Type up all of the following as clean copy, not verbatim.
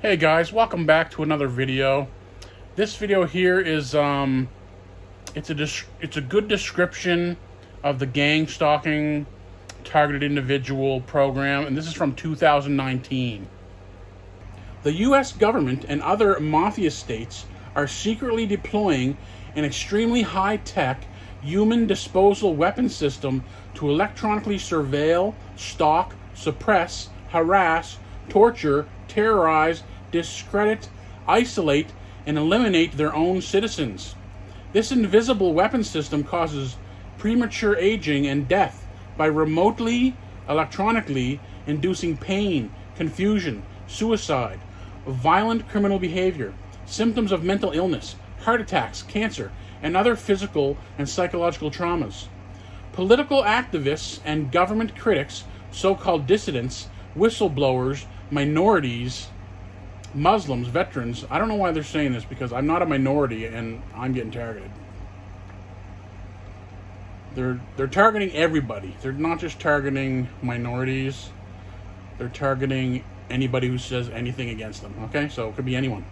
Hey guys, welcome back to another video. This video here is it's a good description of the gang stalking targeted individual program, and this is from 2019. The US government and other mafia states are secretly deploying an extremely high-tech human disposal weapon system to electronically surveil, stalk, suppress, harass, torture, terrorize, discredit, isolate, and eliminate their own citizens. This invisible weapon system causes premature aging and death by remotely, electronically inducing pain, confusion, suicide, violent criminal behavior, symptoms of mental illness, heart attacks, cancer, and other physical and psychological traumas. Political activists and government critics, so-called dissidents, whistleblowers, minorities, Muslims, veterans. I don't know why they're saying this because I'm not a minority and I'm getting targeted. They're targeting everybody. They're not just targeting minorities. They're targeting anybody who says anything against them. Okay, so it could be anyone.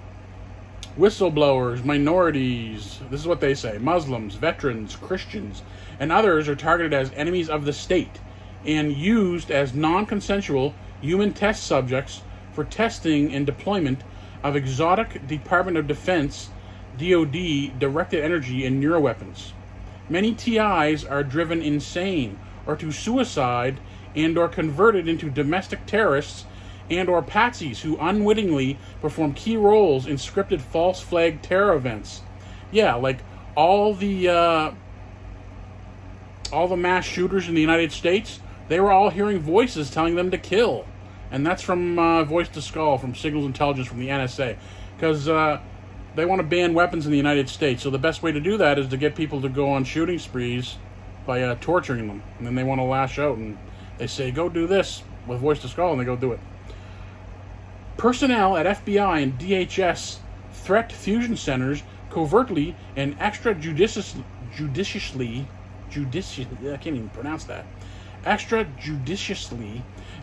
Whistleblowers, minorities. This is what they say: Muslims, veterans, Christians, and others are targeted as enemies of the state and used as non-consensual human test subjects for testing and deployment of exotic Department of Defense, DoD, directed energy and neuroweapons. Many TIs are driven insane or to suicide and or converted into domestic terrorists and or patsies who unwittingly perform key roles in scripted false flag terror events. Yeah, like all the mass shooters in the United States, they were all hearing voices telling them to kill. And that's from Voice to Skull, from Signals Intelligence, from the NSA. Because they want to ban weapons in the United States. So the best way to do that is to get people to go on shooting sprees by torturing them. And then they want to lash out. And they say, go do this with Voice to Skull. And they go do it. Personnel at FBI and DHS threat fusion centers covertly and extrajudiciously, I can't even pronounce that, extrajudiciously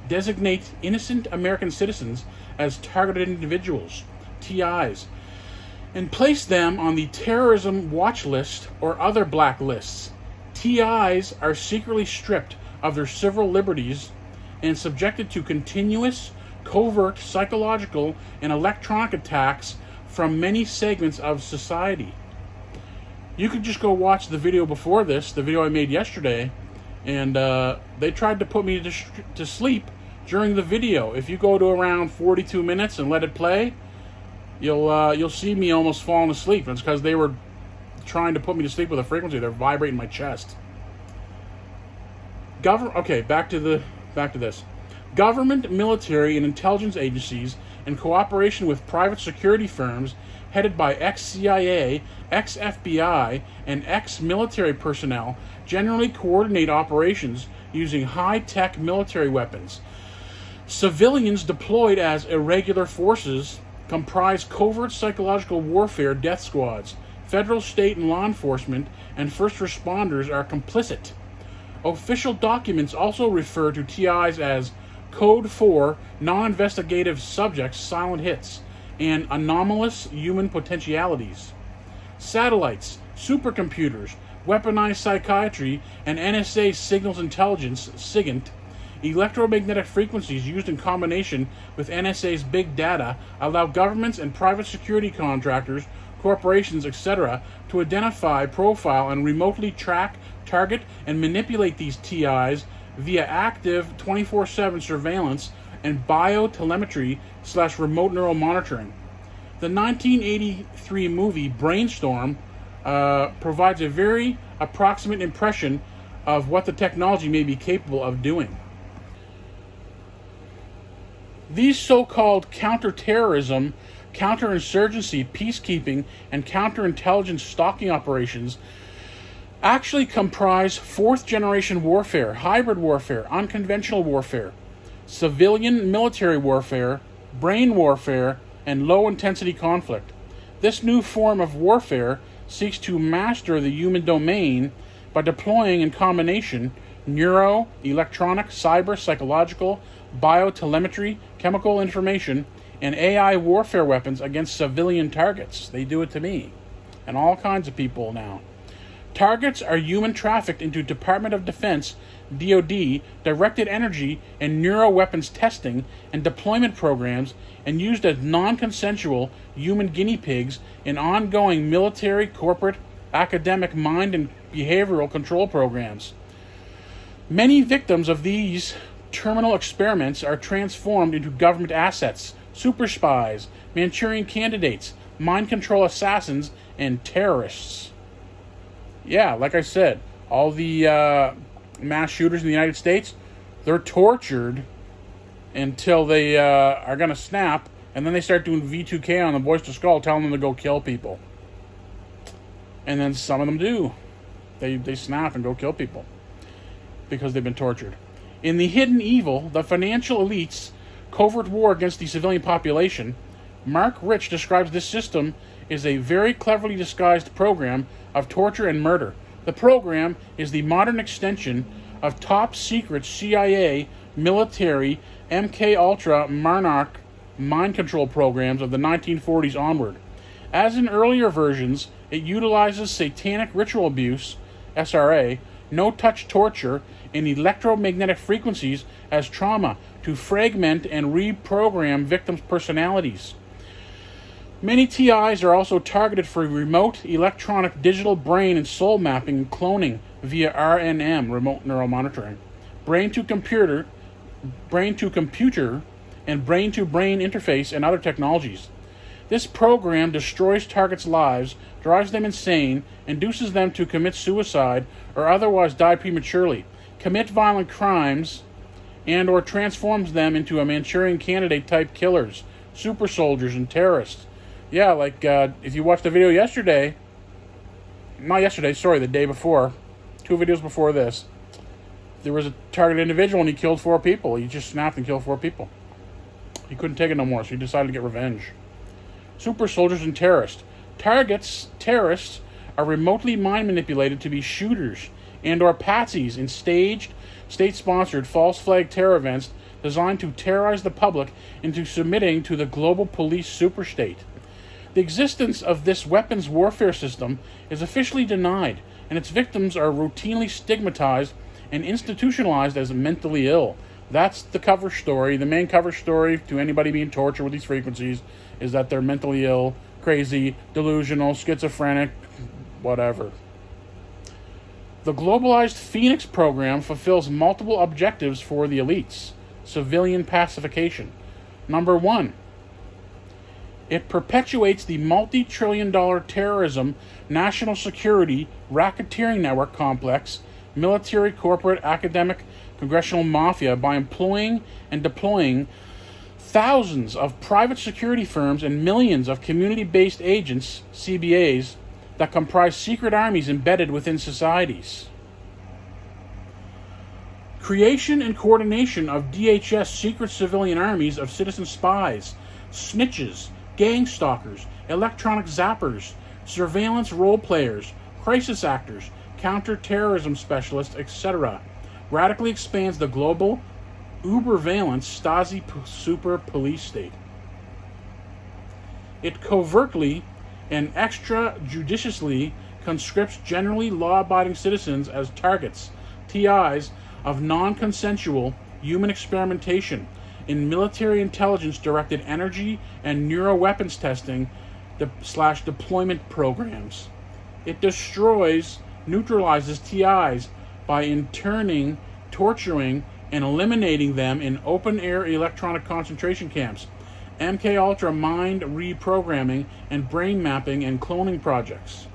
designate innocent American citizens as targeted individuals, TIs, and place them on the terrorism watch list or other blacklists. TIs are secretly stripped of their civil liberties and subjected to continuous, covert, psychological, and electronic attacks from many segments of society. You could just go watch the video before this, the video I made yesterday, and they tried to put me to sleep during the video. If you go to around 42 minutes and let it play, you'll see me almost falling asleep. And it's because they were trying to put me to sleep with a frequency. They're vibrating my chest. Okay, back to this. Government, military, and intelligence agencies, in cooperation with private security firms headed by ex-CIA, ex-FBI, and ex-military personnel, generally coordinate operations using high-tech military weapons. Civilians deployed as irregular forces comprise covert psychological warfare death squads. Federal, state, and law enforcement and first responders are complicit. Official documents also refer to TIs as Code 4 non-investigative subjects, silent hits, and anomalous human potentialities. Satellites, supercomputers, weaponized psychiatry, and NSA signals intelligence, SIGINT, electromagnetic frequencies used in combination with NSA's big data allow governments and private security contractors, corporations, etc. to identify, profile, and remotely track, target, and manipulate these TIs via active 24/7 surveillance and biotelemetry/remote neural monitoring. The 1983 movie Brainstorm provides a very approximate impression of what the technology may be capable of doing. These so-called counterterrorism, counterinsurgency, peacekeeping, and counterintelligence stalking operations actually comprise fourth-generation warfare, hybrid warfare, unconventional warfare, civilian military warfare, brain warfare, and low-intensity conflict. This new form of warfare seeks to master the human domain by deploying in combination neuro, electronic, cyber, psychological, biotelemetry, chemical information, and AI warfare weapons against civilian targets. They do it to me and all kinds of people now. Targets are human trafficked into Department of Defense, DoD, directed energy and neuroweapons testing and deployment programs, and used as non-consensual human guinea pigs in ongoing military, corporate, academic, mind and behavioral control programs. Many victims of these terminal experiments are transformed into government assets, super spies, Manchurian candidates, mind control assassins, and terrorists. Yeah, like I said, all the mass shooters in the United States, they're tortured until they are going to snap, and then they start doing V2K on the voice to skull, telling them to go kill people. And then some of them do. They snap and go kill people because they've been tortured. In The Hidden Evil, the financial elites' covert war against the civilian population, Mark Rich describes this system as a very cleverly disguised program of torture and murder. The program is the modern extension of top-secret CIA, military, MK-Ultra, Monarch mind control programs of the 1940s onward. As in earlier versions, it utilizes satanic ritual abuse, SRA, no-touch torture, and electromagnetic frequencies as trauma to fragment and reprogram victims' personalities. Many TIs are also targeted for remote electronic digital brain and soul mapping and cloning via RNM, remote neural monitoring, brain-to-computer, and brain-to-brain interface and other technologies. This program destroys targets' lives, drives them insane, induces them to commit suicide or otherwise die prematurely, commit violent crimes, and or transforms them into a Manchurian candidate-type killers, super soldiers, and terrorists. Yeah, like if you watched the video yesterday, the day before, 2 videos before this, there was a targeted individual and he killed 4 people. He just snapped and killed 4 people. He couldn't take it no more, so he decided to get revenge. Super soldiers and terrorists. Terrorists, are remotely mind manipulated to be shooters and or patsies in staged, state-sponsored false flag terror events designed to terrorize the public into submitting to the global police superstate. The existence of this weapons warfare system is officially denied, and its victims are routinely stigmatized and institutionalized as mentally ill. That's the cover story. The main cover story to anybody being tortured with these frequencies is that they're mentally ill, crazy, delusional, schizophrenic, whatever. The globalized Phoenix program fulfills multiple objectives for the elites. Civilian pacification. Number 1, it perpetuates the multi-trillion-dollar terrorism, national security, racketeering network complex, military, corporate, academic, congressional mafia by employing and deploying thousands of private security firms and millions of community-based agents, CBAs, that comprise secret armies embedded within societies. Creation and coordination of DHS secret civilian armies of citizen spies, snitches, gang stalkers, electronic zappers, surveillance role players, crisis actors, counter-terrorism specialists, etc. radically expands the global, uber-valent Stasi super police state. It covertly and extrajudiciously conscripts generally law-abiding citizens as targets, TIs, of non-consensual human experimentation in military intelligence-directed energy and neuroweapons testing / deployment programs. It destroys, neutralizes TIs by interning, torturing, and eliminating them in open-air electronic concentration camps, MK-Ultra mind reprogramming and brain mapping and cloning projects.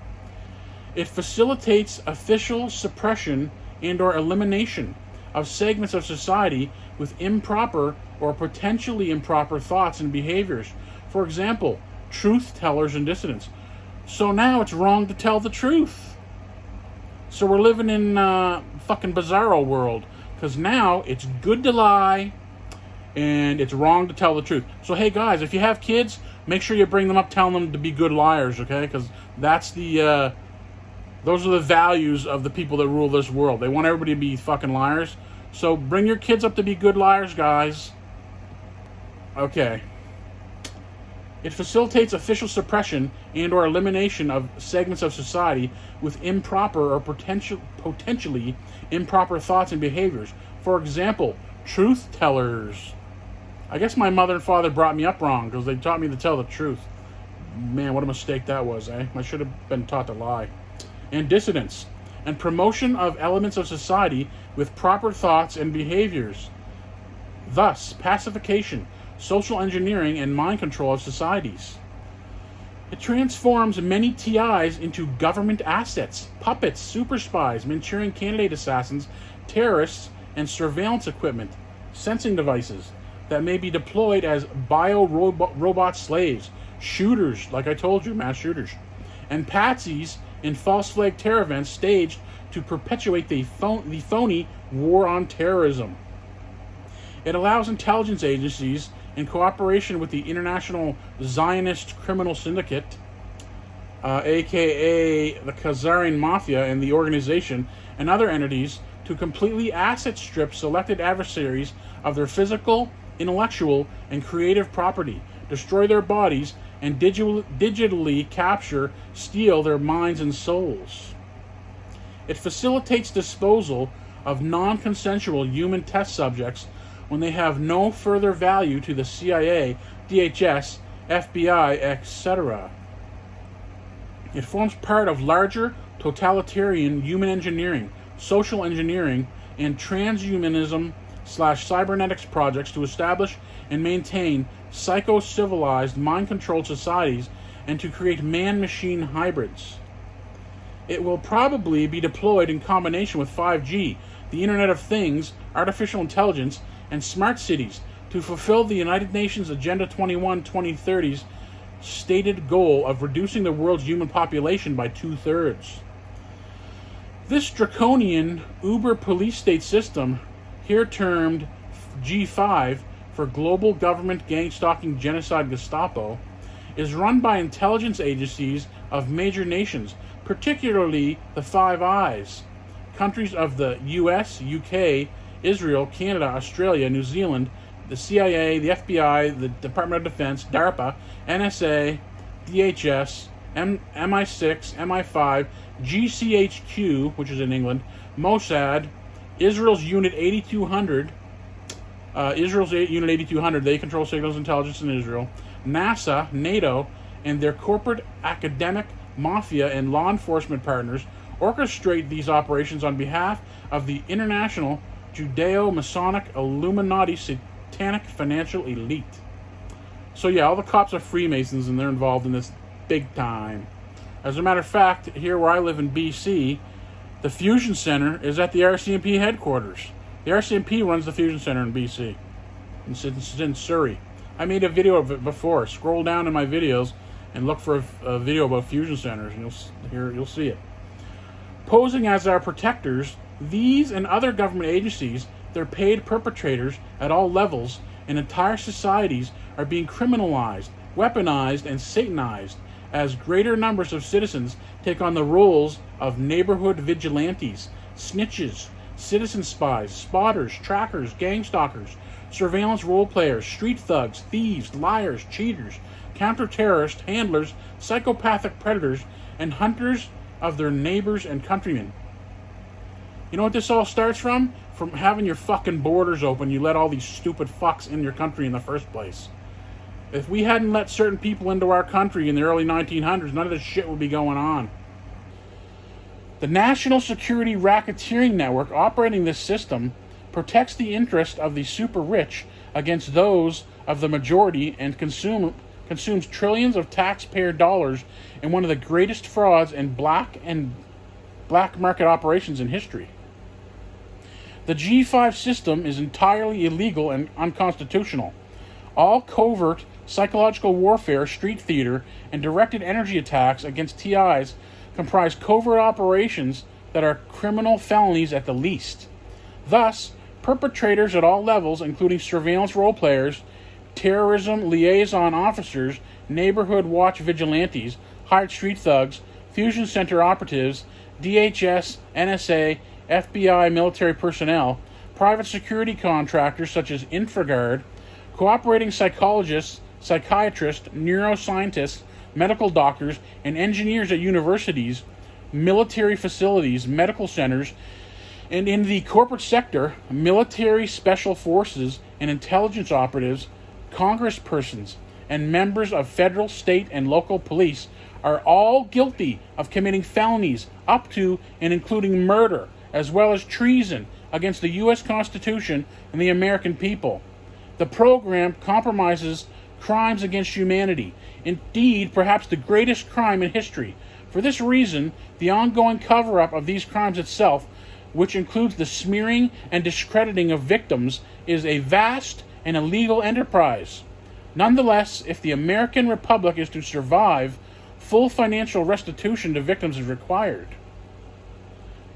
It facilitates official suppression and or elimination of segments of society with improper or potentially improper thoughts and behaviors. For example, truth tellers and dissidents. So now it's wrong to tell the truth. So we're living in fucking bizarro world, because now it's good to lie and it's wrong to tell the truth. So hey guys, if you have kids, make sure you bring them up telling them to be good liars, okay? Because that's those are the values of the people that rule this world. They want everybody to be fucking liars. So bring your kids up to be good liars, guys. Okay. It facilitates official suppression and or elimination of segments of society with improper or potentially improper thoughts and behaviors. For example, truth tellers. I guess my mother and father brought me up wrong because they taught me to tell the truth. Man, what a mistake that was, eh? I should have been taught to lie. And dissidents. And promotion of elements of society with proper thoughts and behaviors. Thus, pacification, social engineering, and mind control of societies. It transforms many TIs into government assets, puppets, super spies, Manchurian candidate assassins, terrorists, and surveillance equipment, sensing devices that may be deployed as bio-robot slaves, shooters, like I told you, mass shooters, and patsies in false flag terror events staged to perpetuate the phony war on terrorism. It allows intelligence agencies, in cooperation with the International Zionist Criminal Syndicate, aka the Khazarian Mafia and the organization, and other entities, to completely asset strip selected adversaries of their physical, intellectual, and creative property, destroy their bodies, and digitally capture, steal their minds and souls. It facilitates disposal of non-consensual human test subjects when they have no further value to the CIA, DHS, FBI, etc. It forms part of larger totalitarian human engineering, social engineering, and transhumanism/cybernetics projects to establish and maintain psycho-civilized, mind-controlled societies and to create man-machine hybrids. It will probably be deployed in combination with 5G, the Internet of Things, artificial intelligence, and smart cities to fulfill the United Nations Agenda 21-2030's stated goal of reducing the world's human population by 2/3. This draconian uber police state system, here termed G5 for Global Government Gang Stalking Genocide Gestapo, is run by intelligence agencies of major nations, particularly the Five Eyes, countries of the US, UK, Israel, Canada, Australia, New Zealand, the CIA, the FBI, the Department of Defense, DARPA, NSA, DHS, MI6, MI5, GCHQ, which is in England, Mossad, Israel's Unit 8200, Unit 8200, they control signals intelligence in Israel, NASA, NATO, and their corporate, academic, mafia, and law enforcement partners orchestrate these operations on behalf of the international Judeo-Masonic Illuminati satanic financial elite. So yeah, all the cops are Freemasons and they're involved in this big time. As a matter of fact, here where I live in BC, the Fusion Center is at the RCMP headquarters. The RCMP runs the Fusion Center in BC. It's in Surrey. I made a video of it before. Scroll down in my videos and look for a video about Fusion Centers and you'll see it. Posing as our protectors, these and other government agencies, their paid perpetrators at all levels, and entire societies are being criminalized, weaponized, and satanized as greater numbers of citizens take on the roles of neighborhood vigilantes, snitches, citizen spies, spotters, trackers, gang stalkers, surveillance role players, street thugs, thieves, liars, cheaters, counter-terrorists, handlers, psychopathic predators, and hunters of their neighbors and countrymen. You know what this all starts from? From having your fucking borders open, you let all these stupid fucks in your country in the first place. If we hadn't let certain people into our country in the early 1900s, none of this shit would be going on. The National Security Racketeering Network operating this system protects the interest of the super rich against those of the majority and consumes trillions of taxpayer dollars in one of the greatest frauds and black market operations in history. The G5 system is entirely illegal and unconstitutional. All covert psychological warfare, street theater, and directed energy attacks against TIs comprise covert operations that are criminal felonies at the least. Thus, perpetrators at all levels, including surveillance role players, terrorism liaison officers, neighborhood watch vigilantes, hired street thugs, fusion center operatives, DHS, NSA, FBI military personnel, private security contractors such as InfraGard, cooperating psychologists, psychiatrists, neuroscientists, medical doctors, and engineers at universities, military facilities, medical centers, and in the corporate sector, military special forces and intelligence operatives, congresspersons, and members of federal, state, and local police are all guilty of committing felonies up to and including murder, as well as treason against the U.S. Constitution and the American people. The program compromises crimes against humanity, indeed perhaps the greatest crime in history. For this reason, the ongoing cover-up of these crimes itself, which includes the smearing and discrediting of victims, is a vast and illegal enterprise. Nonetheless, if the American Republic is to survive, full financial restitution to victims is required.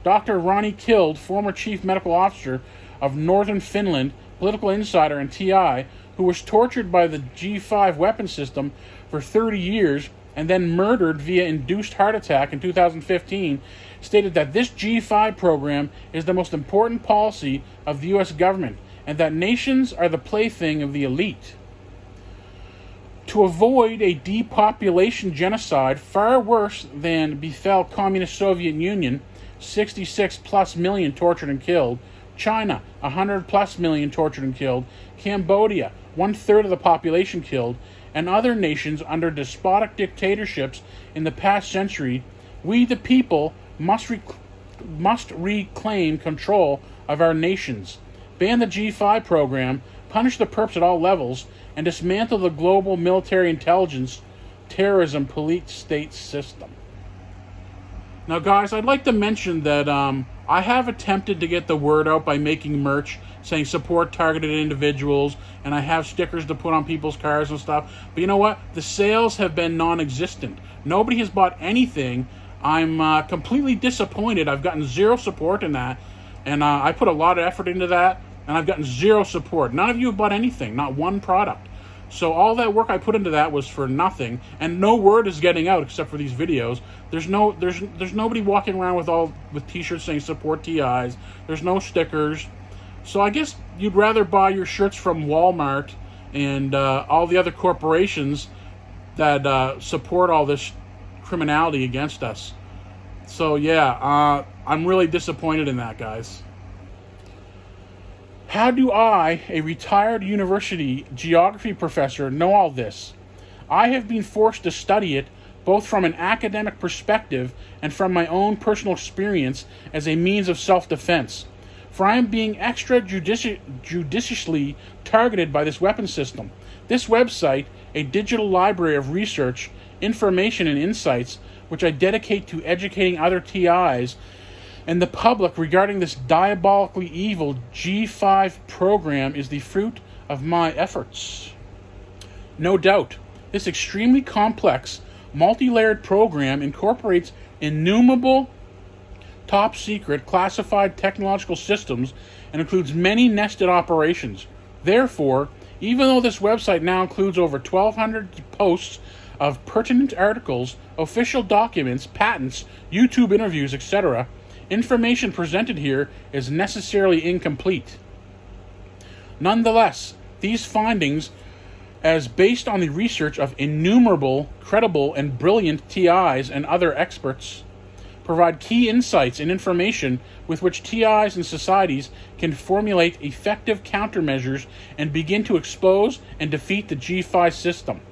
Dr. Ronnie Kild, former chief medical officer of Northern Finland, political insider and TI, who was tortured by the G5 weapon system for 30 years and then murdered via induced heart attack in 2015, stated that this G5 program is the most important policy of the U.S. government and that nations are the plaything of the elite. To avoid a depopulation genocide far worse than befell Communist Soviet Union, 66 plus million tortured and killed, China, 100 plus million tortured and killed, Cambodia, 1/3 of the population killed, and other nations under despotic dictatorships in the past century, we the people must reclaim control of our nations, ban the G5 program, punish the perps at all levels, and dismantle the global military intelligence, terrorism, police state system. Now, guys, I'd like to mention that I have attempted to get the word out by making merch saying support targeted individuals, and I have stickers to put on people's cars and stuff. But you know what? The sales have been non-existent. Nobody has bought anything. I'm completely disappointed. I've gotten zero support in that, and I put a lot of effort into that, and I've gotten zero support. None of you have bought anything, not one product. So all that work I put into that was for nothing, and no word is getting out except for these videos. There's nobody walking around with t-shirts saying support TIs. There's no stickers. So I guess you'd rather buy your shirts from Walmart and all the other corporations that support all this criminality against us. So yeah, I'm really disappointed in that, guys. How do I, a retired university geography professor, know all this? I have been forced to study it both from an academic perspective and from my own personal experience as a means of self-defense. For I am being judiciously targeted by this weapon system. This website, a digital library of research, information, and insights, which I dedicate to educating other TIs and the public regarding this diabolically evil G5 program, is the fruit of my efforts. No doubt, this extremely complex, multi-layered program incorporates innumerable top-secret classified technological systems and includes many nested operations. Therefore, even though this website now includes over 1,200 posts of pertinent articles, official documents, patents, YouTube interviews, etc., information presented here is necessarily incomplete. Nonetheless, these findings, as based on the research of innumerable, credible, and brilliant TIs and other experts, provide key insights and information with which TIs and societies can formulate effective countermeasures and begin to expose and defeat the G5 system.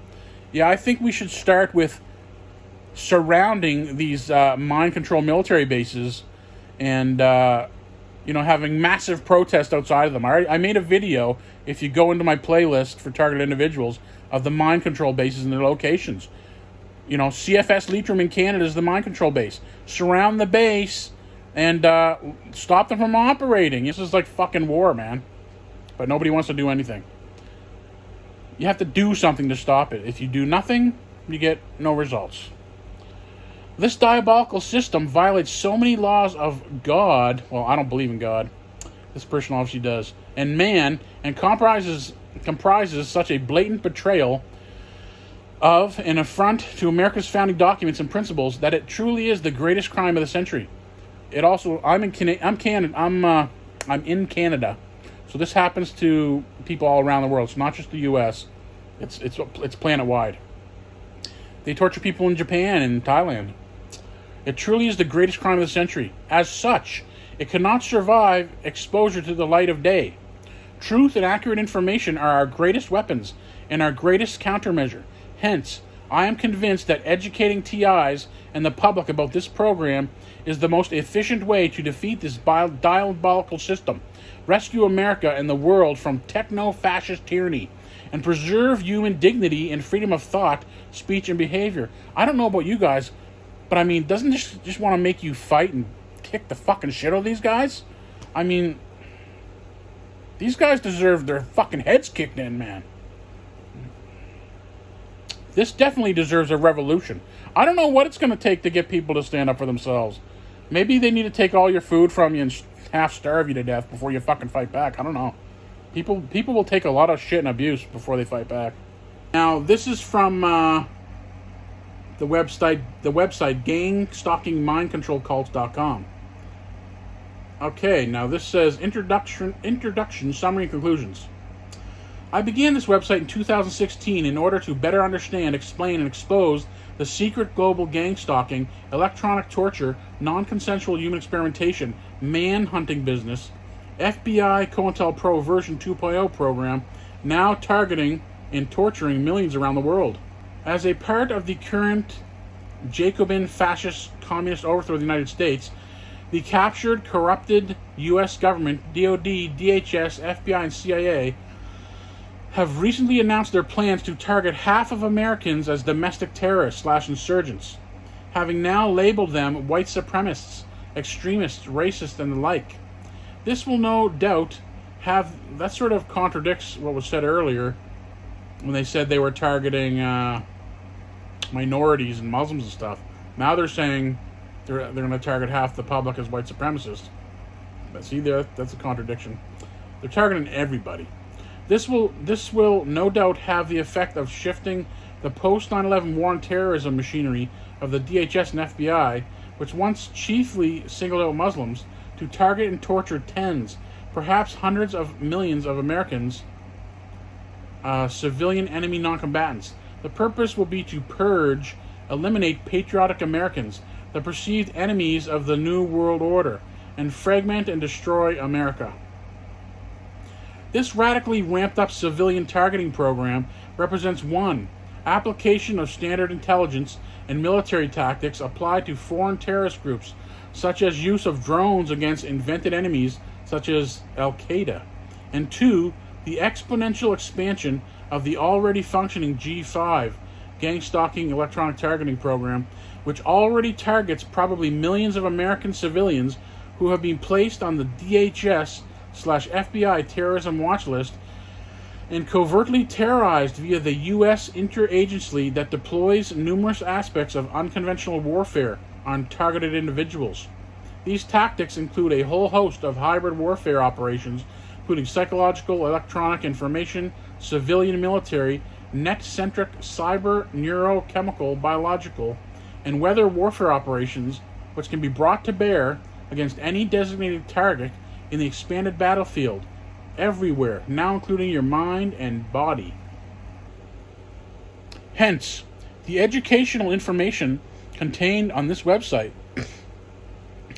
Yeah, I think we should start with surrounding these mind control military bases and having massive protests outside of them. I made a video, if you go into my playlist for targeted individuals, of the mind control bases and their locations. CFS Leitrim in Canada is the mind control base. Surround the base and stop them from operating. This is like fucking war, man. But nobody wants to do anything. You have to do something to stop it. If you do nothing, you get no results. This diabolical system violates so many laws of God. Well, I don't believe in God. This person obviously does. And man, and comprises such a blatant betrayal of an affront to America's founding documents and principles that it truly is the greatest crime of the century. It also, I'm Canada. I'm in Canada. So this happens to people all around the world. It's not just the U.S. It's planet-wide. They torture people in Japan and Thailand. It truly is the greatest crime of the century. As such, it cannot survive exposure to the light of day. Truth and accurate information are our greatest weapons and our greatest countermeasure. Hence, I am convinced that educating TIs and the public about this program is the most efficient way to defeat this diabolical system, rescue America and the world from techno-fascist tyranny, and preserve human dignity and freedom of thought, speech, and behavior. I don't know about you guys, but I mean, doesn't this just want to make you fight and kick the fucking shit out of these guys? I mean, these guys deserve their fucking heads kicked in, man. This definitely deserves a revolution. I don't know what it's going to take to get people to stand up for themselves. Maybe they need to take all your food from you and half starve you to death before you fucking fight back. I don't know. People will take a lot of shit and abuse before they fight back. Now, this is from the website gangstalkingmindcontrolcults.com. Okay, now this says introduction, summary, and conclusions. I began this website in 2016 in order to better understand, explain, and expose the secret global gang stalking, electronic torture, non-consensual human experimentation, man-hunting business, FBI COINTELPRO version 2.0 program, now targeting and torturing millions around the world. As a part of the current Jacobin fascist communist overthrow of the United States, the captured, corrupted U.S. government, DOD, DHS, FBI, and CIA have recently announced their plans to target half of Americans as domestic terrorists/insurgents, having now labeled them white supremacists, extremists, racists, and the like. This will no doubt have... That sort of contradicts what was said earlier when they said they were targeting minorities and Muslims and stuff. Now they're saying they're going to target half the public as white supremacists. But see, that's a contradiction. They're targeting everybody. This will no doubt have the effect of shifting the post-9/11 war on terrorism machinery of the DHS and FBI, which once chiefly singled out Muslims, to target and torture tens, perhaps hundreds of millions of Americans, civilian enemy non-combatants. The purpose will be to purge, eliminate patriotic Americans, the perceived enemies of the New World Order, and fragment and destroy America. This radically ramped up civilian targeting program represents one, application of standard intelligence and military tactics applied to foreign terrorist groups, such as use of drones against invented enemies such as Al-Qaeda, and two, the exponential expansion of the already functioning G5, gang stalking electronic targeting program, which already targets probably millions of American civilians who have been placed on the DHS/FBI terrorism watch list and covertly terrorized via the U.S. interagency that deploys numerous aspects of unconventional warfare on targeted individuals. These tactics include a whole host of hybrid warfare operations, including psychological, electronic, information, civilian, military, net-centric, cyber, neurochemical, biological, and weather warfare operations, which can be brought to bear against any designated target in the expanded battlefield, everywhere, now including your mind and body. Hence, the educational information contained on this website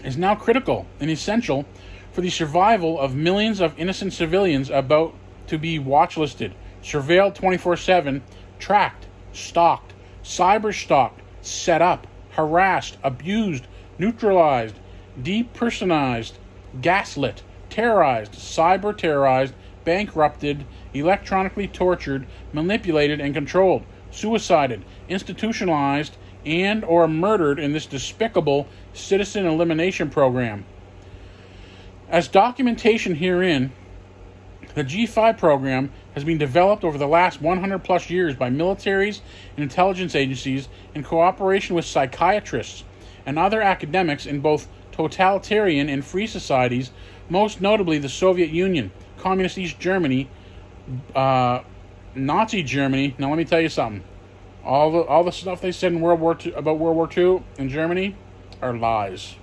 is now critical and essential for the survival of millions of innocent civilians about to be watchlisted, surveilled 24/7, tracked, stalked, cyber-stalked, set up, harassed, abused, neutralized, depersonalized, gaslit, terrorized, cyber-terrorized, bankrupted, electronically tortured, manipulated, and controlled, suicided, institutionalized, and or murdered in this despicable citizen elimination program. As documentation herein, the G5 program has been developed over the last 100 plus years by militaries and intelligence agencies in cooperation with psychiatrists and other academics in both totalitarian and free societies, most notably the Soviet Union, Communist East Germany, Nazi Germany. Now let me tell you something. All the stuff they said in World War II about World War II in Germany are lies.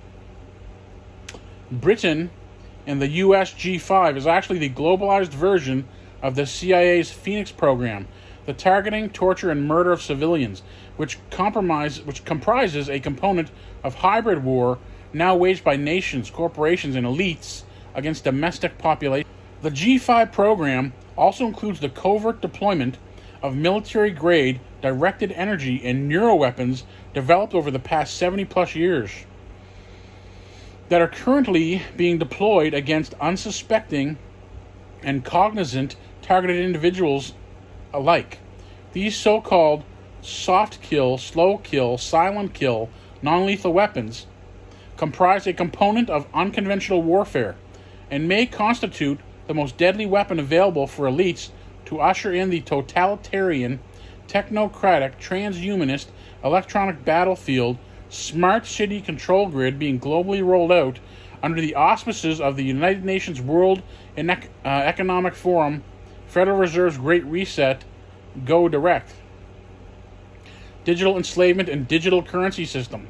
Britain And the US G5 is actually the globalized version of the CIA's Phoenix program, the targeting, torture, and murder of civilians, which comprises a component of hybrid war now waged by nations, corporations, and elites against domestic populations. The G5 program also includes the covert deployment of military-grade directed energy and neuroweapons developed over the past 70-plus years that are currently being deployed against unsuspecting and cognizant targeted individuals alike. These so-called soft kill, slow kill, silent kill, non-lethal weapons comprise a component of unconventional warfare and may constitute the most deadly weapon available for elites to usher in the totalitarian, technocratic, transhumanist, electronic battlefield, smart city control grid being globally rolled out under the auspices of the United Nations World Economic Forum, Federal Reserve's Great Reset, Go Direct, digital enslavement, and digital currency system.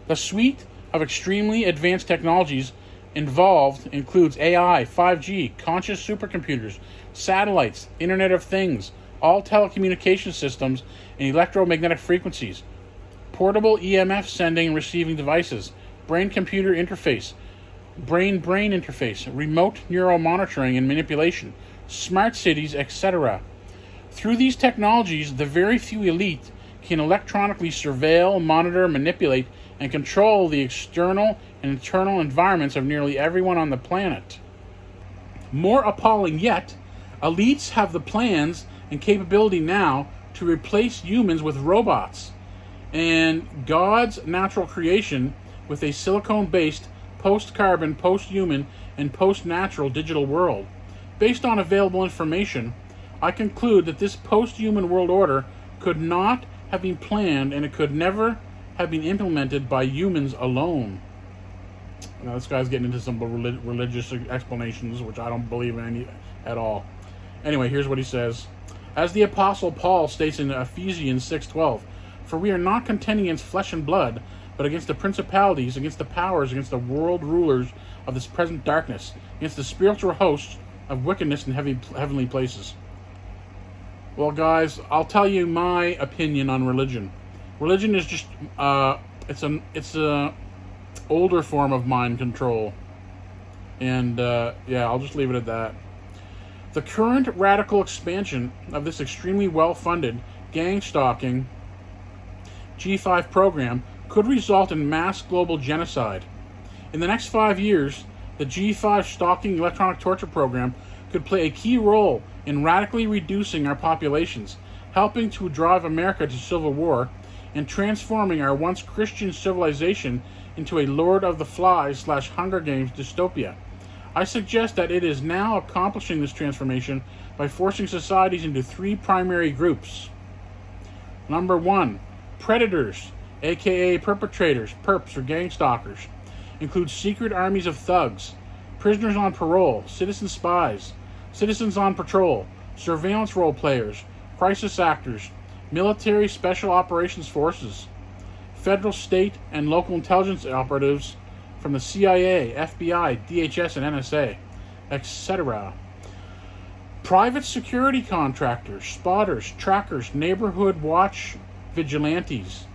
The suite of extremely advanced technologies involved includes AI, 5G, conscious supercomputers, satellites, Internet of Things, all telecommunication systems, and electromagnetic frequencies, portable EMF sending and receiving devices, brain-computer interface, brain-brain interface, remote neural monitoring and manipulation, smart cities, etc. Through these technologies, the very few elite can electronically surveil, monitor, manipulate, and control the external and internal environments of nearly everyone on the planet. More appalling yet, elites have the plans and capability now to replace humans with robots and God's natural creation with a silicone-based, post-carbon, post-human, and post-natural digital world. Based on available information, I conclude that this post-human world order could not have been planned and it could never have been implemented by humans alone. Now this guy's getting into some religious explanations, which I don't believe in any at all. Anyway, here's what he says. As the Apostle Paul states in Ephesians 6:12, "For we are not contending against flesh and blood, but against the principalities, against the powers, against the world rulers of this present darkness, against the spiritual hosts of wickedness in heavenly places." Well, guys, I'll tell you my opinion on religion. Religion is just it's a older form of mind control, and I'll just leave it at that. The current radical expansion of this extremely well-funded gang stalking G5 program could result in mass global genocide. In the next 5 years, the G5 stalking electronic torture program could play a key role in radically reducing our populations, helping to drive America to civil war, and transforming our once Christian civilization into a Lord of the Flies / Hunger Games dystopia. I suggest that it is now accomplishing this transformation by forcing societies into 3 primary groups. Number 1, predators, aka perpetrators, perps or gang stalkers, include secret armies of thugs, prisoners on parole, citizen spies, citizens on patrol, surveillance role players, crisis actors, military special operations forces, federal, state, and local intelligence operatives from the CIA, FBI, DHS, and NSA, etc. Private security contractors, spotters, trackers, neighborhood watch vigilantes,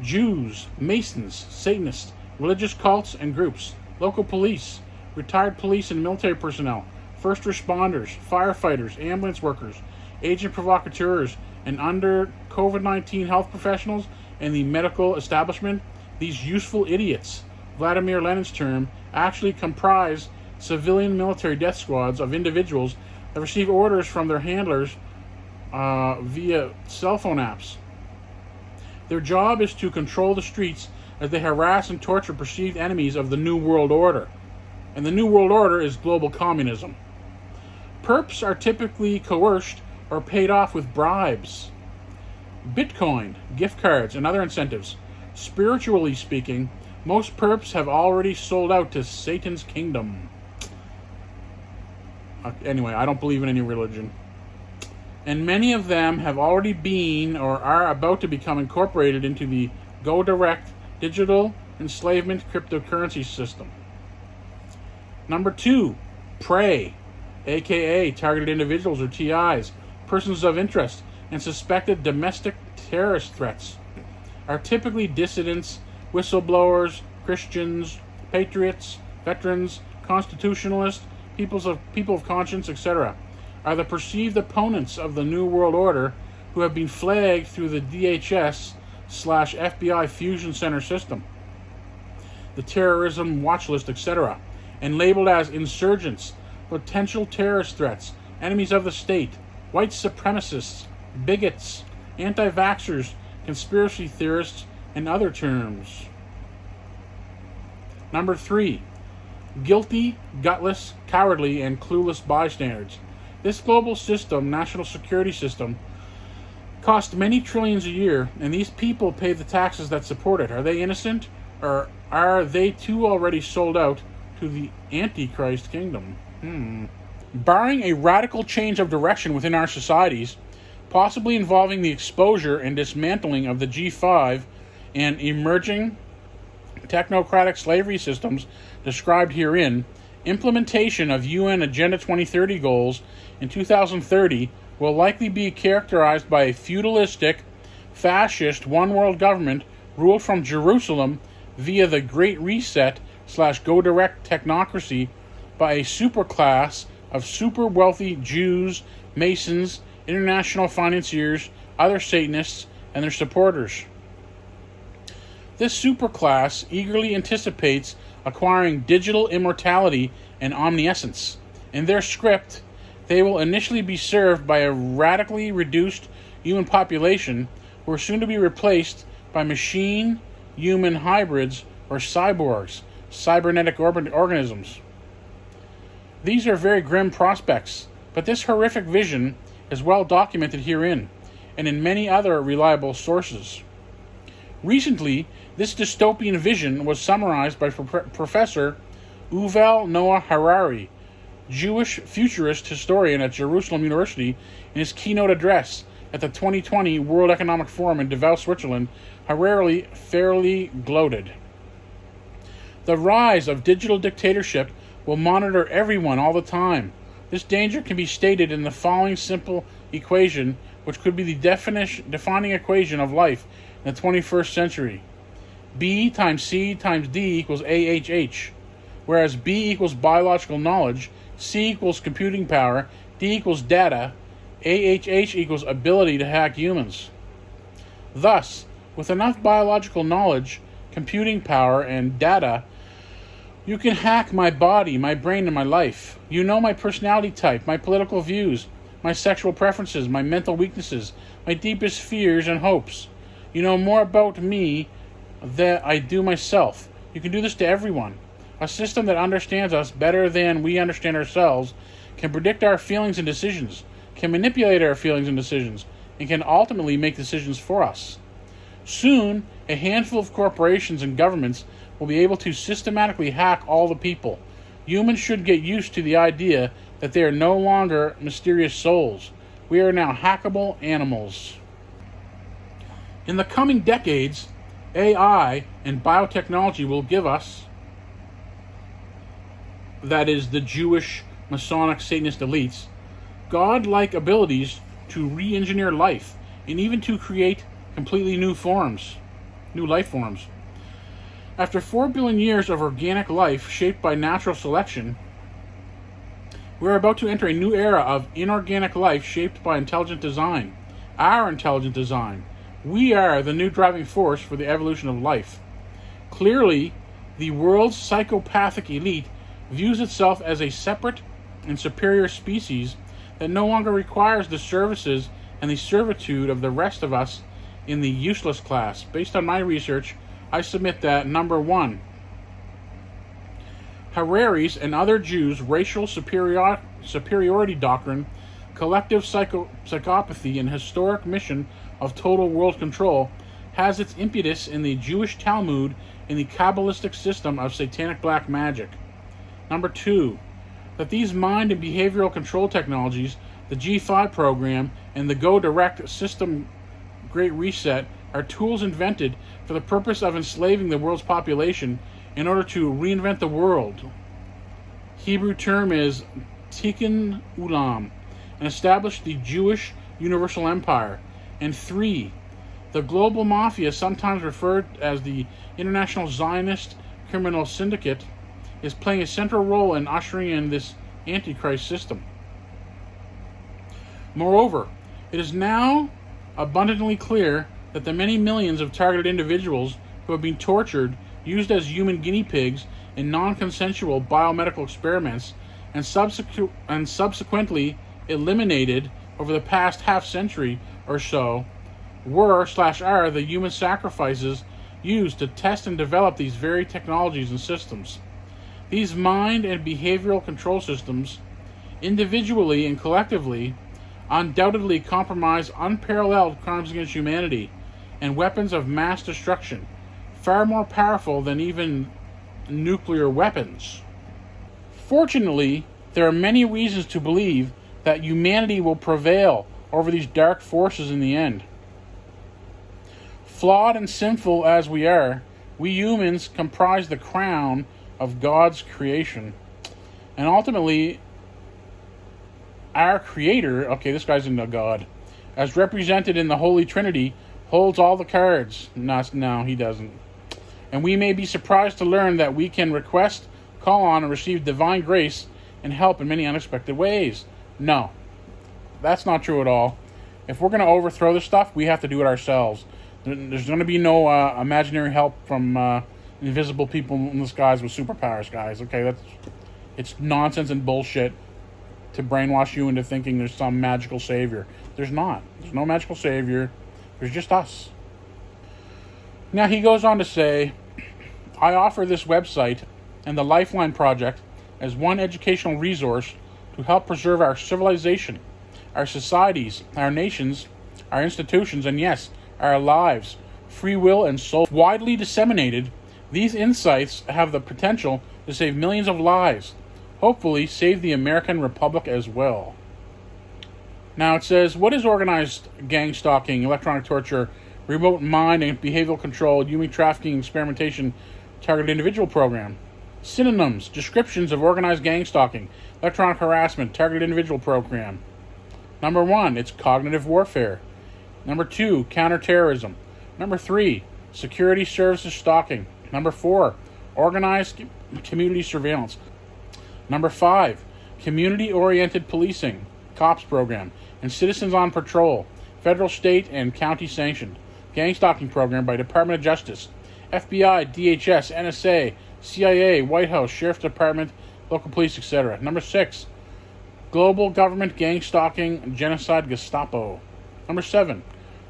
Jews, Masons, Satanists, religious cults and groups, local police, retired police and military personnel, first responders, firefighters, ambulance workers, agent provocateurs, and under COVID-19 health professionals and the medical establishment. These useful idiots, Vladimir Lenin's term, actually comprise civilian military death squads of individuals that receive orders from their handlers via cell phone apps. Their job is to control the streets as they harass and torture perceived enemies of the New World Order. And the New World Order is global communism. Perps are typically coerced or paid off with bribes, Bitcoin, gift cards, and other incentives. Spiritually speaking, most perps have already sold out to Satan's kingdom. Anyway, I don't believe in any religion. And many of them have already been or are about to become incorporated into the Go Direct digital enslavement cryptocurrency system. Number 2, prey, aka targeted individuals or TIs, persons of interest, and suspected domestic terrorist threats, are typically dissidents, whistleblowers, Christians, patriots, veterans, constitutionalists, people of conscience, etc., are the perceived opponents of the New World Order who have been flagged through the DHS/FBI Fusion Center system, the terrorism watch list, etc., and labeled as insurgents, potential terrorist threats, enemies of the state, white supremacists, bigots, anti-vaxxers, conspiracy theorists, and other terms. Number 3, guilty, gutless, cowardly, and clueless bystanders. This global system, national security system, costs many trillions a year, and these people pay the taxes that support it. Are they innocent, or are they too already sold out to the Antichrist kingdom? Barring a radical change of direction within our societies, possibly involving the exposure and dismantling of the G5 and emerging technocratic slavery systems described herein, implementation of UN Agenda 2030 goals in 2030 will likely be characterized by a feudalistic, fascist, one-world government ruled from Jerusalem via the Great Reset/Go Direct technocracy by a superclass of super wealthy Jews, Masons, international financiers, other Satanists, and their supporters. This superclass eagerly anticipates acquiring digital immortality and omniscience. In their script, they will initially be served by a radically reduced human population who are soon to be replaced by machine-human hybrids or cyborgs, cybernetic organisms. These are very grim prospects, but this horrific vision is well documented herein and in many other reliable sources. Recently, this dystopian vision was summarized by Professor Yuval Noah Harari, Jewish futurist historian at Jerusalem University, in his keynote address at the 2020 World Economic Forum in Davos, Switzerland. Harari fairly gloated. The rise of digital dictatorship will monitor everyone all the time. This danger can be stated in the following simple equation, which could be the defining equation of life in the 21st century. B times C times D equals AHH, whereas B equals biological knowledge, C equals computing power, D equals data, AHH equals ability to hack humans. Thus, with enough biological knowledge, computing power, and data, you can hack my body, my brain, and my life. You know my personality type, my political views, my sexual preferences, my mental weaknesses, my deepest fears and hopes. You know more about me than I do myself. You can do this to everyone. A system that understands us better than we understand ourselves can predict our feelings and decisions, can manipulate our feelings and decisions, and can ultimately make decisions for us. Soon, a handful of corporations and governments will be able to systematically hack all the people. Humans should get used to the idea that they are no longer mysterious souls. We are now hackable animals. In the coming decades, AI and biotechnology will give us, that is, the Jewish, Masonic, Satanist elites, God-like abilities to re-engineer life and even to create completely new life forms. After 4 billion years of organic life shaped by natural selection, we are about to enter a new era of inorganic life shaped by intelligent design. Our intelligent design. We are the new driving force for the evolution of life. Clearly, the world's psychopathic elite views itself as a separate and superior species that no longer requires the services and the servitude of the rest of us in the useless class. Based on my research, I submit that, number 1, Harari's and other Jews' racial superiority doctrine, collective psychopathy, and historic mission of total world control has its impetus in the Jewish Talmud and the Kabbalistic system of satanic black magic. Number 2, that these mind and behavioral control technologies, the G5 program, and the Go Direct system Great Reset are tools invented for the purpose of enslaving the world's population in order to reinvent the world. Hebrew term is Tikkun Ulam, and established the Jewish Universal Empire. And 3. The global mafia, sometimes referred as the International Zionist Criminal Syndicate, is playing a central role in ushering in this Antichrist system. Moreover, it is now abundantly clear that the many millions of targeted individuals who have been tortured, used as human guinea pigs in non-consensual biomedical experiments, and subsequently eliminated over the past half-century or so, were/are the human sacrifices used to test and develop these very technologies and systems. These mind and behavioral control systems, individually and collectively, undoubtedly comprise unparalleled crimes against humanity and weapons of mass destruction, far more powerful than even nuclear weapons. Fortunately, there are many reasons to believe that humanity will prevail over these dark forces in the end. Flawed and sinful as we are, we humans comprise the crown of God's creation. And ultimately, our Creator, okay, this guy's into God, as represented in the Holy Trinity, holds all the cards. No, he doesn't. And we may be surprised to learn that we can request, call on, and receive divine grace and help in many unexpected ways. No, that's not true at all. If we're going to overthrow this stuff, we have to do it ourselves. There's going to be no imaginary help from invisible people in the skies with superpowers, guys. Okay, it's nonsense and bullshit to brainwash you into thinking there's some magical savior. There's not. There's no magical savior. There's just us. Now he goes on to say, I offer this website and the Lifeline Project as one educational resource to help preserve our civilization, our societies, our nations, our institutions, and yes, our lives, free will, and soul. Widely disseminated, these insights have the potential to save millions of lives, hopefully save the American Republic as well. Now it says, what is organized gang stalking, electronic torture, remote mind and behavioral control, human trafficking, experimentation, targeted individual program? Synonyms, descriptions of organized gang stalking, electronic harassment, targeted individual program. Number 1, it's cognitive warfare. Number 2, counterterrorism. Number 3, security services stalking. Number 4, organized community surveillance. Number 5, community-oriented policing, COPS program, and citizens on patrol, federal, state, and county sanctioned. Gang stalking program by Department of Justice, FBI, DHS, NSA, CIA, White House, Sheriff's Department, local police, etc. Number 6, global government gang stalking, genocide, Gestapo. Number 7,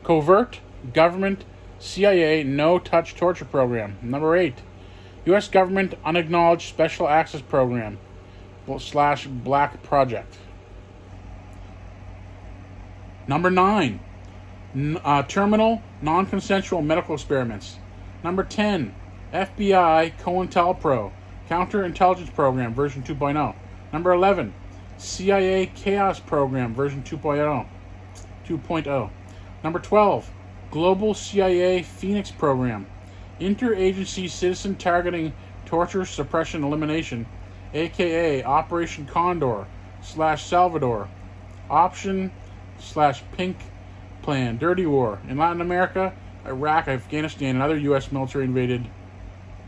covert government, CIA, no-touch torture program. Number 8, U.S. government unacknowledged special access program / black project. Number 9, terminal non-consensual medical experiments. Number 10, FBI COINTELPRO, counterintelligence program version 2.0. Number 11, CIA chaos program version 2.0. Number 12, global CIA Phoenix program, interagency citizen targeting torture suppression elimination, aka Operation Condor / Salvador, Option / Pink Plan, Dirty War in Latin America, Iraq, Afghanistan, and other U.S. military invaded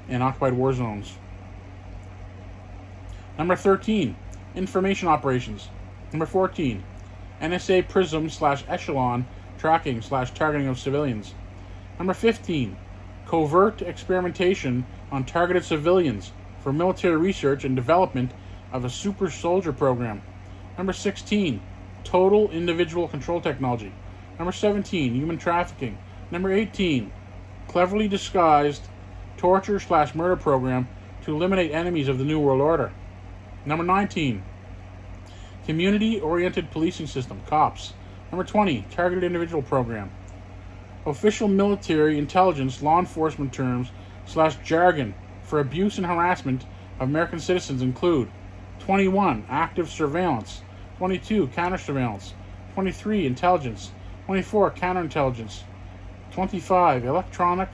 and occupied war zones. Number 13, information operations. Number 14, NSA PRISM / Echelon tracking / targeting of civilians. Number 15, covert experimentation on targeted civilians for military research and development of a super soldier program. Number 16, total individual control technology. Number 17, human trafficking. Number 18, cleverly disguised torture / murder program to eliminate enemies of the New World Order. Number 19, community-oriented policing system, COPS. Number 20, targeted individual program. Official military intelligence law enforcement terms / jargon for abuse and harassment of American citizens include 21, active surveillance. 22, counter-surveillance. 23, intelligence. 24, counterintelligence. 25, electronic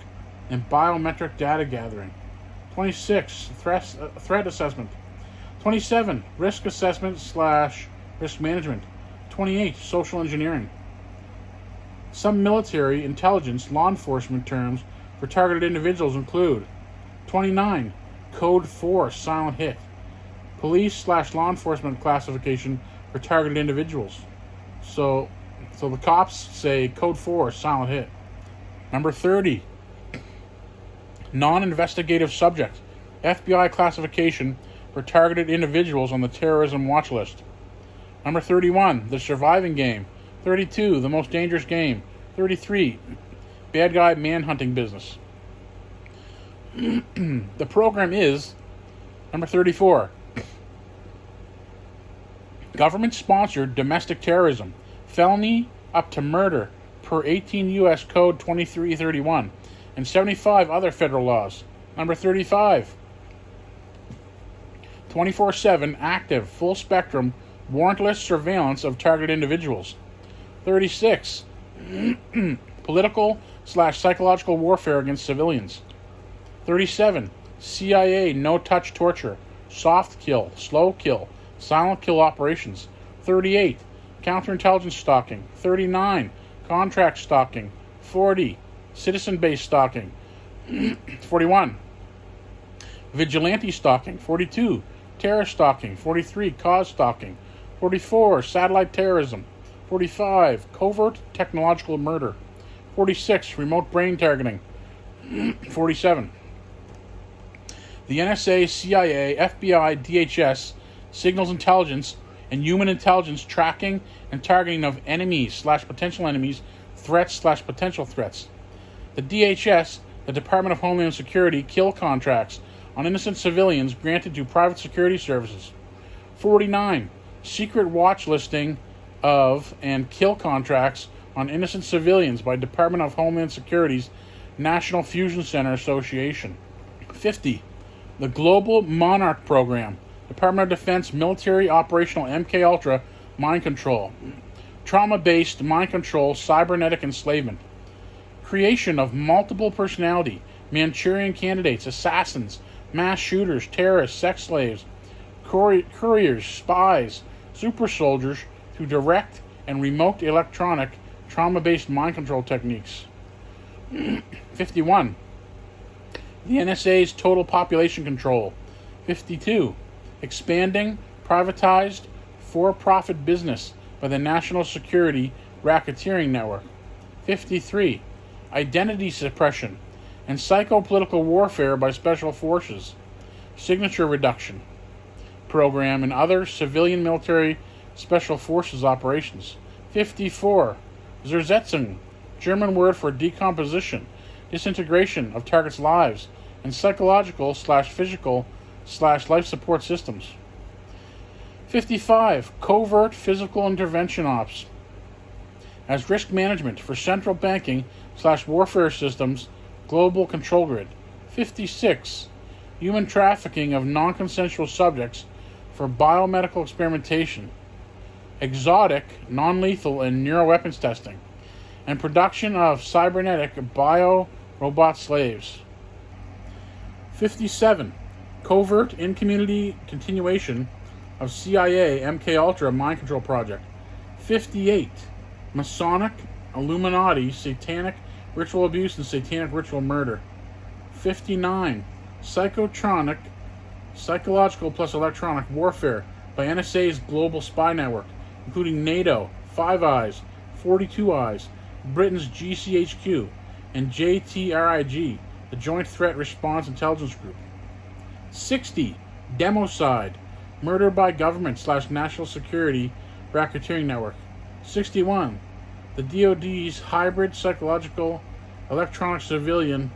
and biometric data gathering. 26, threat assessment. 27. Risk assessment / risk management. 28. Social engineering. Some military, intelligence, law enforcement terms for targeted individuals include 29. Code 4 silent hit. Police / law enforcement classification for targeted individuals. So the cops say code 4 silent hit. Number 30. Non-investigative subject. FBI classification for targeted individuals on the terrorism watch list. Number 31. The surviving game. 32. The most dangerous game. 33. Bad guy manhunting business. The program is number 34. Government-sponsored domestic terrorism. Felony up to murder per 18 U.S. Code 2331 and 75 other federal laws. Number 35. 24/7 active, full-spectrum, warrantless surveillance of targeted individuals. 36. Political / psychological warfare against civilians. 37. CIA no-touch torture, soft kill, slow kill, silent kill operations. 38. Counterintelligence stalking. 39. Contract stalking. 40. Citizen-based stalking. 41. Vigilante stalking. 42. Terror stalking. 43. Cause stalking. 44. Satellite terrorism. 45. Covert technological murder. 46. Remote brain targeting. 47. The NSA, CIA, FBI, DHS, signals intelligence, and human intelligence tracking and targeting of enemies / potential enemies, threats / potential threats. The DHS, the Department of Homeland Security, kill contracts on innocent civilians granted to private security services. 49. Secret watch listing of and kill contracts on innocent civilians by Department of Homeland Security's National Fusion Center Association. 50. The Global Monarch Program, Department of Defense Military Operational MKUltra Mind Control. Trauma-based mind control, cybernetic enslavement. Creation of multiple personality, Manchurian candidates, assassins, mass shooters, terrorists, sex slaves, couriers, spies, super soldiers through direct and remote electronic trauma-based mind control techniques. 51. The NSA's total population control. 52. Expanding, privatized, for-profit business by the National Security Racketeering Network. 53. Identity suppression and psychopolitical warfare by special forces. Signature reduction program and other civilian military special forces operations. 54. Zersetzung, German word for decomposition, disintegration of targets' lives, and psychological / physical / life support systems. 55. Covert physical intervention ops as risk management for central banking / warfare systems, global control grid. 56. Human trafficking of non-consensual subjects for biomedical experimentation, exotic, non-lethal, and neuroweapons testing, and production of cybernetic bio-robot slaves. 57. Covert in-community continuation of CIA MKUltra mind control project. 58. Masonic, Illuminati, satanic ritual abuse and satanic ritual murder. 59. Psychotronic, psychological plus electronic warfare by NSA's global spy network, including NATO, Five Eyes, 42 Eyes, Britain's GCHQ, and JTRIG, the Joint Threat Response Intelligence Group. 60. Democide, murder by government / national security racketeering network. 61. The DoD's hybrid psychological, electronic civilian,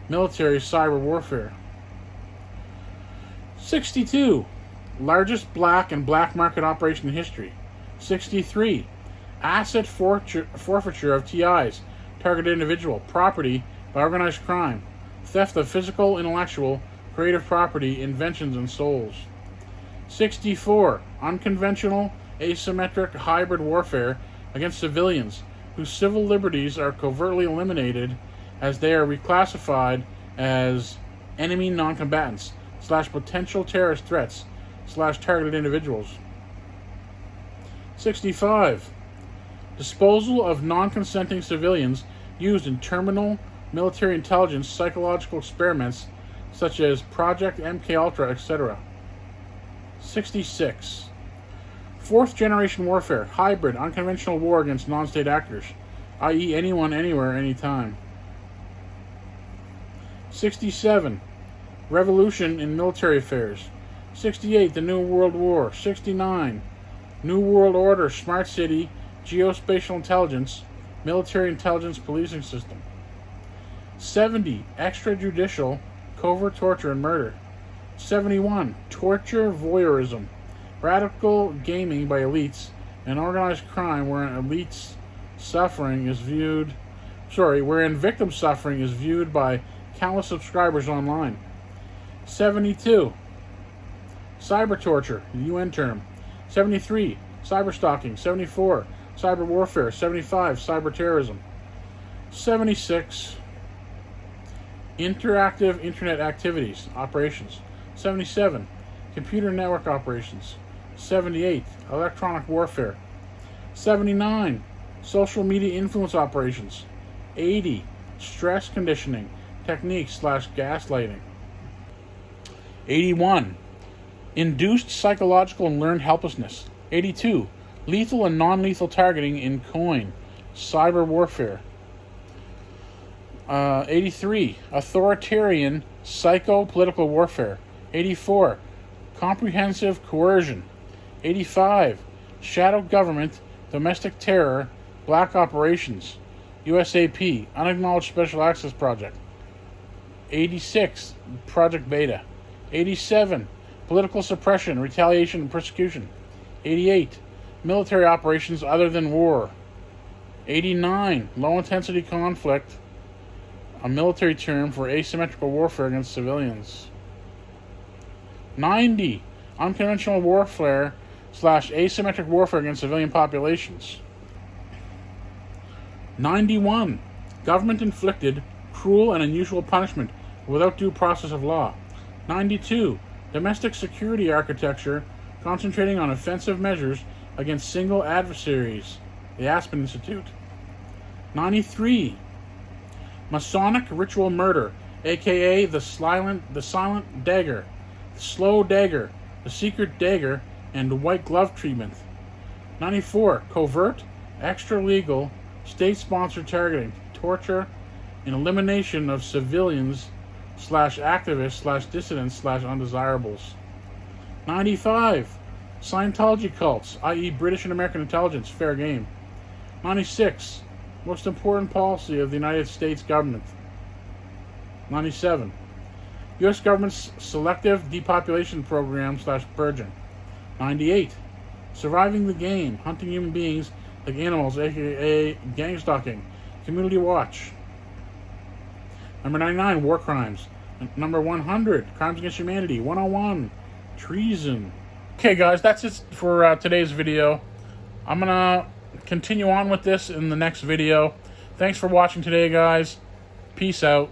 military cyber warfare. 62. Largest black and black market operation in history. 63. Asset forfeiture of TIs, targeted individual, property by organized crime, theft of physical, intellectual, creative property, inventions, and souls. 64. Unconventional, asymmetric, hybrid warfare against civilians whose civil liberties are covertly eliminated as they are reclassified as enemy non-combatants / potential terrorist threats targeted individuals. 65. Disposal of non-consenting civilians used in terminal military intelligence psychological experiments such as Project MKUltra, etc. 66. Fourth generation warfare, hybrid, unconventional war against non-state actors, i.e. anyone, anywhere, anytime. 67. Revolution in military affairs. 68. The New World War. 69. New World Order, smart city, geospatial intelligence, military intelligence policing system. 70. Extrajudicial, covert torture and murder. 71. Torture voyeurism, radical gaming by elites, and organized crime wherein victim suffering is viewed by countless subscribers online. 72. Cyber torture, UN term. 73. Cyber stalking. 74. Cyber warfare. 75. Cyber terrorism. 76. Interactive internet activities, operations. 77. Computer network operations. 78. Electronic warfare. 79. Social media influence operations. 80. Stress conditioning techniques / gaslighting. 81. Induced psychological and learned helplessness. 82. Lethal and non-lethal targeting in coin, cyber warfare. 83. Authoritarian psycho-political warfare. 84. Comprehensive coercion. 85. Shadow government, domestic terror, black operations, USAP, unacknowledged special access project. 86. Project Beta. 87. Political suppression, retaliation, and persecution. 88. Military operations other than war. 89. Low-intensity conflict, a military term for asymmetrical warfare against civilians. 90. Unconventional warfare / asymmetric warfare against civilian populations. 91. Government-inflicted, cruel, and unusual punishment without due process of law. 92. Domestic security architecture concentrating on offensive measures against single adversaries, the Aspen Institute. 93. Masonic ritual murder, aka the silent dagger, the slow dagger, the secret dagger, and white glove treatment. 94. Covert, extra-legal, state-sponsored targeting, torture, and elimination of civilians / activists / dissidents / undesirables. 95. Scientology cults, i.e. British and American intelligence, fair game. 96. Most important policy of the United States government. 97. U.S. government's selective depopulation program / purging. 98. Surviving the game, hunting human beings like animals, aka gang stalking, community watch. Number 99, war crimes. Number 100, crimes against humanity. 101, treason. Okay, guys, that's it for today's video. I'm going to continue on with this in the next video. Thanks for watching today, guys. Peace out.